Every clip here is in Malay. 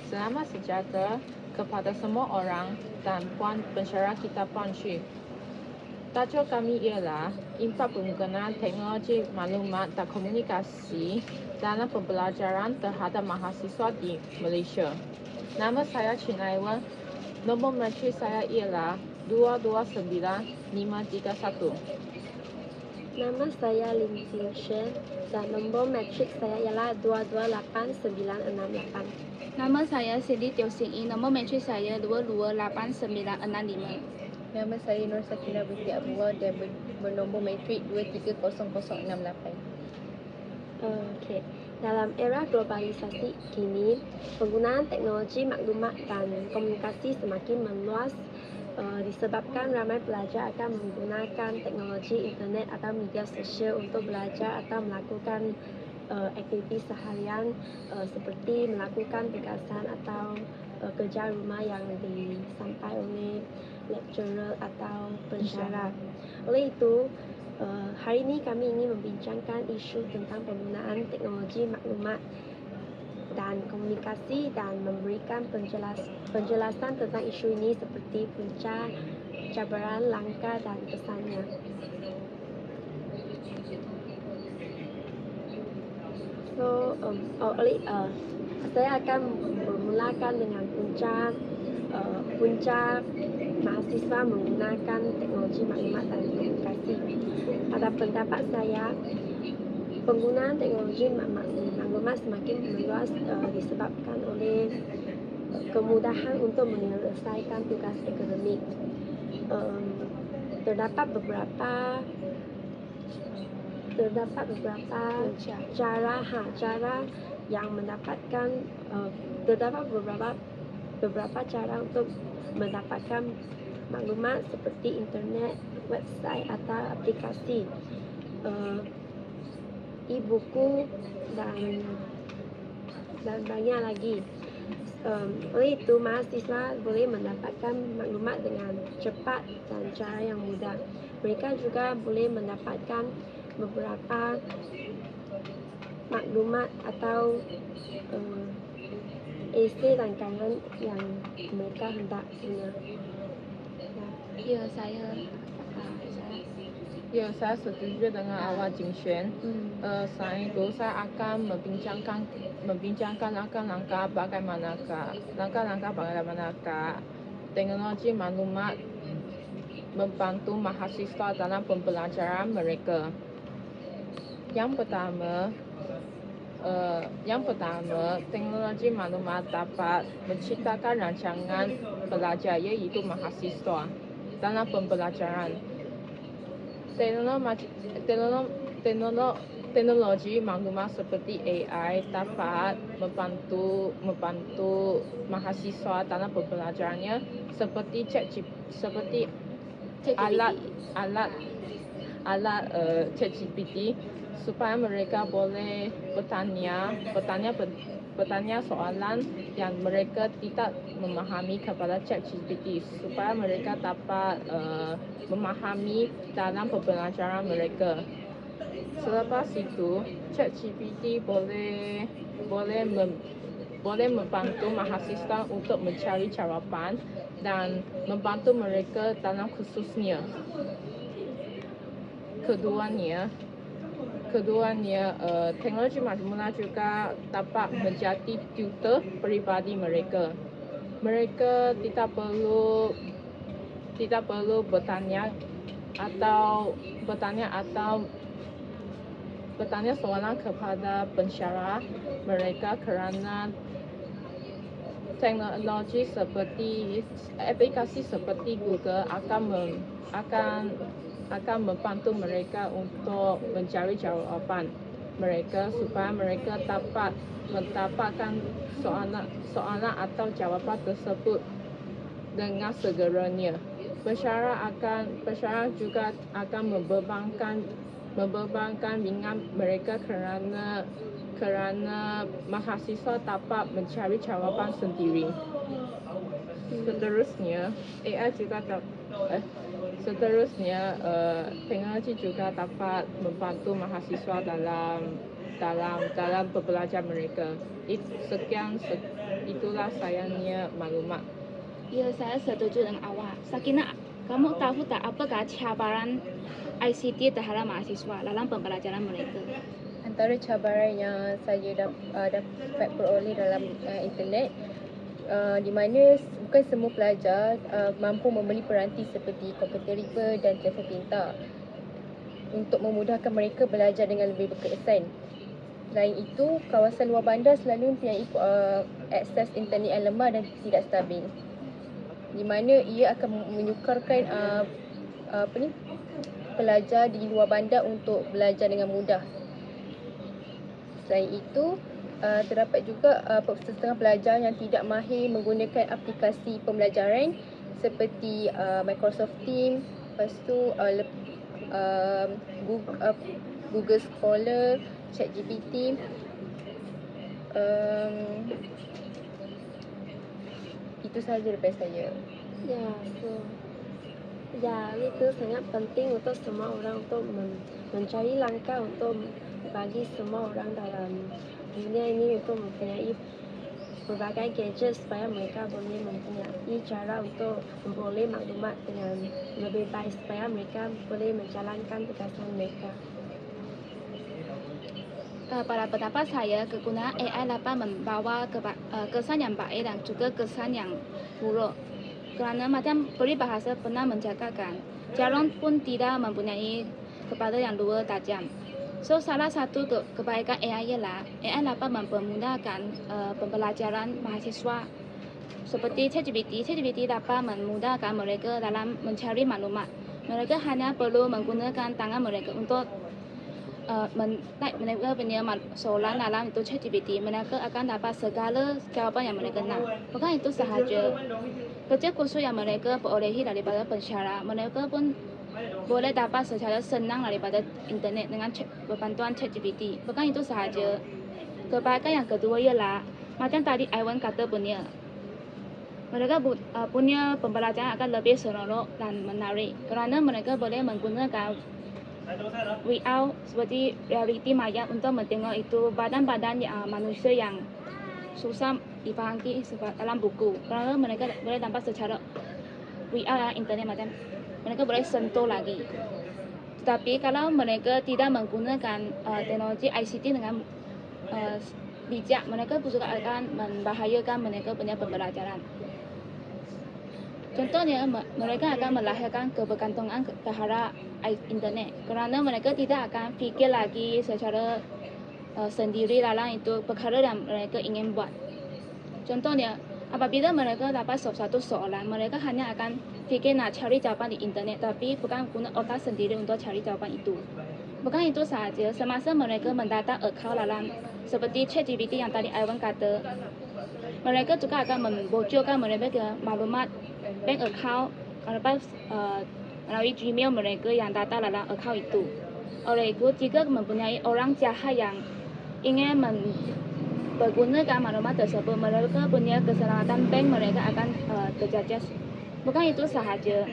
Selamat sejahtera kepada semua orang dan puan pensyarah kita Puan Shu. Tajuk kami ialah impak penggunaan teknologi maklumat dan komunikasi dalam pembelajaran terhadap mahasiswa di Malaysia. Nama saya Chin Aiwan. Nombor matrik saya ialah 229531. Nama saya Lim Jin Shen dan nombor matrik saya ialah 228968. Nama saya Cindy Teo Sing Ing, nombor matrik saya 228965. Nama saya Nur Sakina binti Abdullah dan bernombor matrik 230068. Okey. Dalam era globalisasi kini, penggunaan teknologi maklumat dan komunikasi semakin meluas disebabkan ramai pelajar akan menggunakan teknologi internet atau media sosial untuk belajar atau melakukan aktiviti seharian seperti melakukan tugasan atau kerja rumah yang disampaikan oleh lecturer atau pensyarah. Oleh itu, hari ini kami ingin membincangkan isu tentang penggunaan teknologi maklumat dan komunikasi dan memberikan penjelasan tentang isu ini seperti punca, cabaran, langkah dan pesannya. Saya akan memulakan dengan punca mahasiswa menggunakan teknologi maklumat dan komunikasi. Pada pendapat saya, penggunaan teknologi maklumat semakin meluas disebabkan oleh kemudahan untuk menyelesaikan tugas akademik. Terdapat beberapa cara yang mendapatkan terdapat beberapa cara untuk mendapatkan maklumat seperti internet, website atau aplikasi, e-buku dan banyak lagi. Oleh itu, mahasiswa boleh mendapatkan maklumat dengan cepat dan cara yang mudah. Mereka juga boleh mendapatkan beberapa maklumat atau esei dan karya yang mereka hendak punya. Saya setuju dengan awak Jin Shen. Saya akan membincangkan langkah-langkah bagaimanakah teknologi maklumat membantu mahasiswa dalam pembelajaran mereka. Yang pertama, teknologi maklumat dapat menciptakan rancangan belajar iaitu mahasiswa dalam pembelajaran. Teknologi maklumat seperti AI dapat membantu mahasiswa dalam pembelajarannya seperti alat ChatGPT supaya mereka boleh bertanya soalan yang mereka tidak memahami kepada ChatGPT supaya mereka dapat memahami dalam pembelajaran mereka. Selepas itu, ChatGPT boleh membantu mahasiswa untuk mencari jawapan dan membantu mereka dalam khususnya. Keduanya, teknologi maklumat juga dapat menjadi tutor peribadi mereka. Mereka tidak perlu bertanya soalan kepada pensyarah mereka kerana teknologi seperti aplikasi seperti Google akan membantu mereka untuk mencari jawapan mereka supaya mereka dapat mendapatkan soalan atau jawapan tersebut dengan segeranya. Pensyarah juga akan membebankan ringan mereka kerana mahasiswa dapat mencari jawapan sendiri. Seterusnya, teknologi juga dapat membantu mahasiswa dalam dalam pembelajaran mereka. Itulah sayangnya maklumat. Ya, saya setuju dengan awak. Sakina, kamu tahu tak apakah cabaran ICT terhadap mahasiswa dalam pembelajaran mereka? Antara cabaran yang saya dapat peroleh dalam internet, di mana bukan semua pelajar mampu membeli peranti seperti komputer riba dan telefon pintar untuk memudahkan mereka belajar dengan lebih berkesan. Selain itu, kawasan luar bandar selalu mempunyai akses internet yang lemah dan tidak stabil, di mana ia akan menyukarkan pelajar di luar bandar untuk belajar dengan mudah. Selain itu, terdapat juga setengah pelajar yang tidak mahir menggunakan aplikasi pembelajaran seperti Microsoft Teams, lepas tu Google Scholar, ChatGPT. Itu sahaja daripada saya. Itu sangat penting untuk semua orang untuk mencari langkah untuk bagi semua orang dalam dunia ini untuk mempunyai berbagai gadget supaya mereka boleh mempunyai cara untuk memperoleh maklumat dengan lebih baik supaya mereka boleh menjalankan tugasan mereka. Pada pendapat saya, kegunaan AI dapat membawa kesan yang baik dan juga kesan yang buruk. Kerana macam peribahasa pernah menjagakan, jarum pun tidak mempunyai kepada yang dua tajam. So, salah satu kebaikan AI ialah AI dapat mempermudahkan pembelajaran mahasiswa. Seperti ChatGPT dapat memudahkan mereka dalam mencari maklumat. Mereka hanya perlu menggunakan tangan mereka untuk mereka punya soalan dalam itu ChatGPT. Mereka akan dapat segala jawapan yang mereka nak. Bukan itu sahaja. Kerja khusus yang mereka perolehi daripada pensyarah, mereka pun boleh dapat secara senang daripada internet dengan bantuan ChatGPT. Bukan itu sahaja. Kebaikan yang kedua ialah macam tadi Iwan kata punya, mereka punya pembelajaran akan lebih seronok dan menarik kerana mereka boleh menggunakan VR seperti realiti maya untuk mentengok itu badan-badan manusia yang susah difahami dalam buku. Kerana mereka boleh dapat secara VR internet macam mereka boleh sentuh lagi. Tetapi kalau mereka tidak menggunakan teknologi ICT dengan bijak, mereka juga akan membahayakan mereka punya pembelajaran. Contohnya, mereka akan melahirkan kebergantungan terhadap internet kerana mereka tidak akan fikir lagi secara sendiri dalam itu perkara yang mereka ingin buat. Contohnya, apabila mereka dapat satu soalan, mereka hanya akan fikir nak cari jawapan di internet tapi bukan guna otak sendiri untuk cari jawapan itu. Bukan itu sahaja, semasa mereka mendata akaun dalam seperti ChatGPT yang tadi Iwan kata, mereka juga akan membocorkan mereka maklumat bank account melalui Gmail mereka yang data dalam akaun itu. Oleh itu, jika mempunyai orang jahat yang ingin menggunakan maklumat tersebut, mereka punya keselamatan bank mereka akan terjejas. Bukan itu sahaja.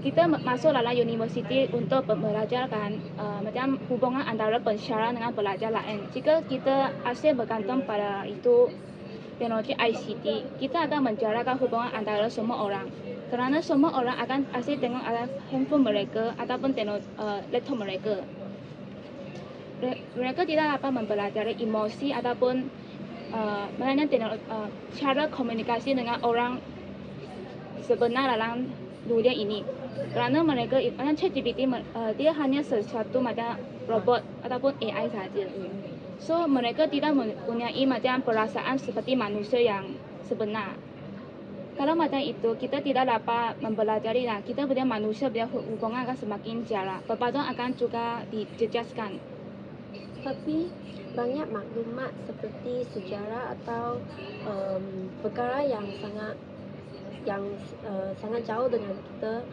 Kita masuk dalam universiti untuk belajarkan macam hubungan antara pensyarah dengan pelajar lain. Jika kita asyik bergantung pada itu teknologi ICT, kita akan menjarakan hubungan antara semua orang. Kerana semua orang akan asyik tengok ada handphone mereka ataupun laptop mereka. Mereka tidak dapat mempelajari emosi ataupun cara komunikasi dengan orang sebenar dalam dunia ini. Kerana mereka, macam ChatGPT, dia hanya sesuatu macam robot ataupun AI saja. So, mereka tidak mempunyai macam perasaan seperti manusia yang sebenar. Kalau macam itu, kita tidak dapat mempelajari dan kita punya manusia punya hubungan akan semakin jarak. Perpaduan akan juga dijejaskan. Tapi banyak maklumat seperti sejarah atau perkara yang sangat jauh dengan kita,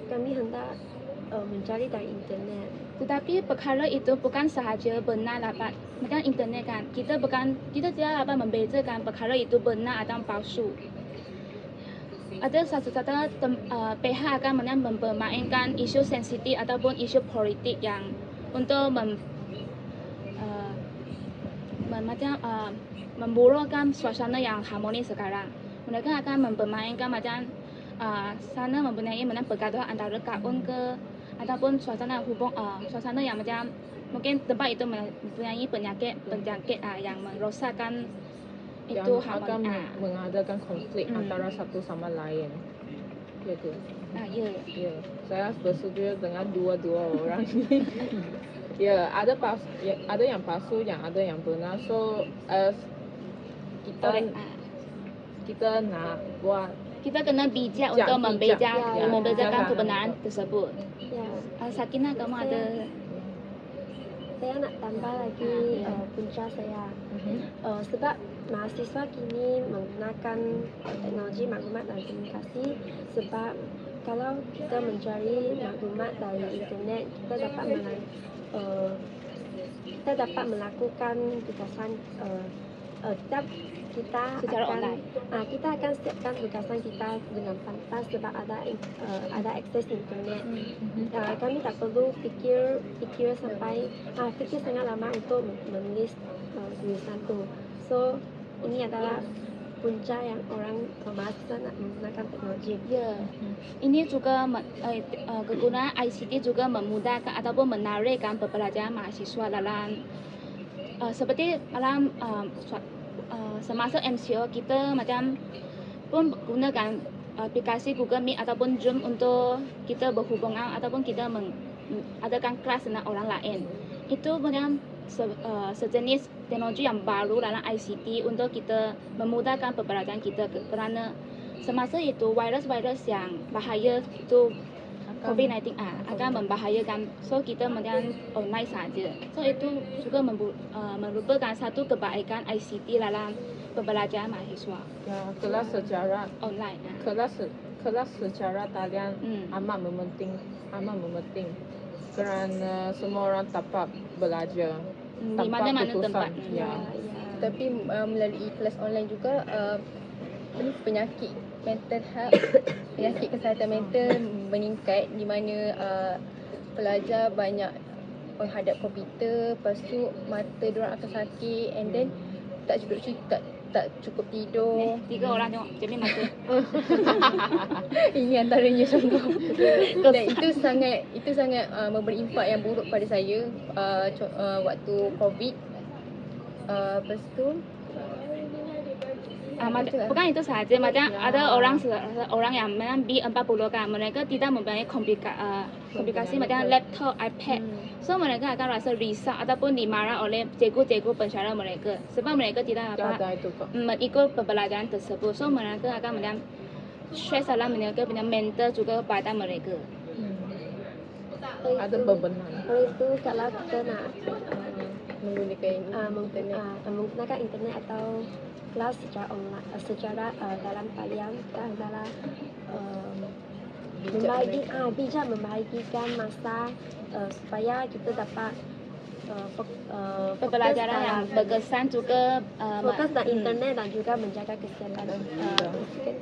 kami hendak mencari dari internet. Tetapi perkara itu bukan sahaja benar dapat macam internet kan. Kita tidak dapat membezakan perkara itu benar atau palsu. Ada satu-satu pihak akan mempermainkan isu sensitif ataupun isu politik yang untuk macam memburukkan suasana yang harmonis sekarang. Mereka akan mempermainkan macam sana mempunyai macam pergaduhan antara kaum ke ataupun suasana yang macam mungkin tempat itu mempunyai penyakit yang merosakkan yang itu akan mengadakan konflik antara satu sama lain. Gitu. Ya. Ya, saya bersetuju dengan dua-dua orang. Ya, ada yang palsu, yang ada yang benar. So, kita nak buat. Kita kena bijak untuk membedakan kebenaran tersebut. Ya. Sakinah, kamu ada? Saya nak tambah lagi punca saya. Sebab mahasiswa kini menggunakan teknologi maklumat dan komunikasi, sebab kalau kita mencari maklumat dari internet, kita dapat melakukan tugasan kita secara akan online. Kita akan siapkan tugasan kita dengan pantas sebab ada akses internet. Kami tak perlu fikir sangat lama untuk menulis tulisan tu. So ini adalah punca yang orang mahasiswa nak menggunakan teknologi. Ya, ini juga kegunaan ICT juga memudahkan ataupun menarikkan pembelajaran mahasiswa dalam seperti dalam semasa MCO kita macam pun gunakan aplikasi Google Meet ataupun Zoom untuk kita berhubungan ataupun kita mengadakan kelas dengan orang lain. Itu macam sejenis teknologi yang baru dalam ICT untuk kita memudahkan pembelajaran kita kerana semasa itu virus-virus yang bahaya itu COVID-19 akan membahayakan. So kita macam online saja. So itu juga merupakan satu kebaikan ICT dalam pembelajaran mahasiswa. Ya, kelas secara online. Kelas secara talian amat mementing kerana semua orang dapat belajar di mana-mana tempat. Ya. Tapi melalui kelas online juga penyakit mental health, penyakit kesihatan mental meningkat di mana pelajar banyak menghadap komputer, lepas tu mata diorang akan sakit and then tak cukup tidur. 3 orang tengok cermin mata. Ini antaranya contoh. Dan itu sangat memberi impak yang buruk pada saya waktu COVID. Lepas tu bukan itu sahaja, macam ada orang yang memang B40 kan, mereka tidak mempunyai komplikasi macam laptop, iPad. So mereka akan rasa risau ataupun dimarah oleh cikgu-cikgu pensyarah mereka sebab mereka tidak dapat mengikut pembelajaran tersebut. So mereka akan macam stress dalam mereka punya mental juga pada mereka. Ada beban. Itu kalau kita nak menggunakan internet atau kelas secara online, secara dalam talian, kita adalah bijak membahagikan masa supaya kita dapat pembelajaran yang berkesan juga fokus dan internet dan juga menjaga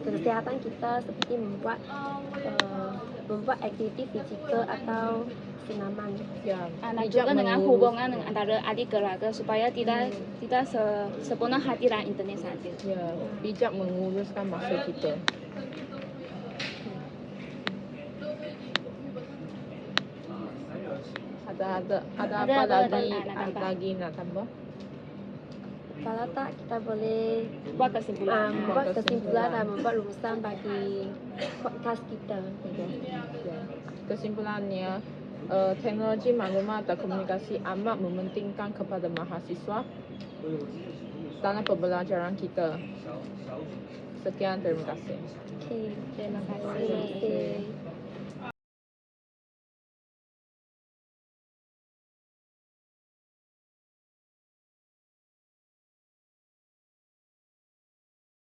kesehatan kita seperti membuat aktiviti fizikal atau senaman. Ya, dan juga dengan hubungan antara adik keluarga supaya tidak sepenuh hati dalam internet saja. Ya, bijak menguruskan masa kita. Ada apa lagi nak tambah? Kalau tak, kita boleh buat kesimpulan dan membuat rumusan bagi podcast kita. Kesimpulannya, teknologi maklumat dan komunikasi amat mementingkan kepada mahasiswa dalam pembelajaran kita. Sekian, terima kasih. Okay, Terima kasih.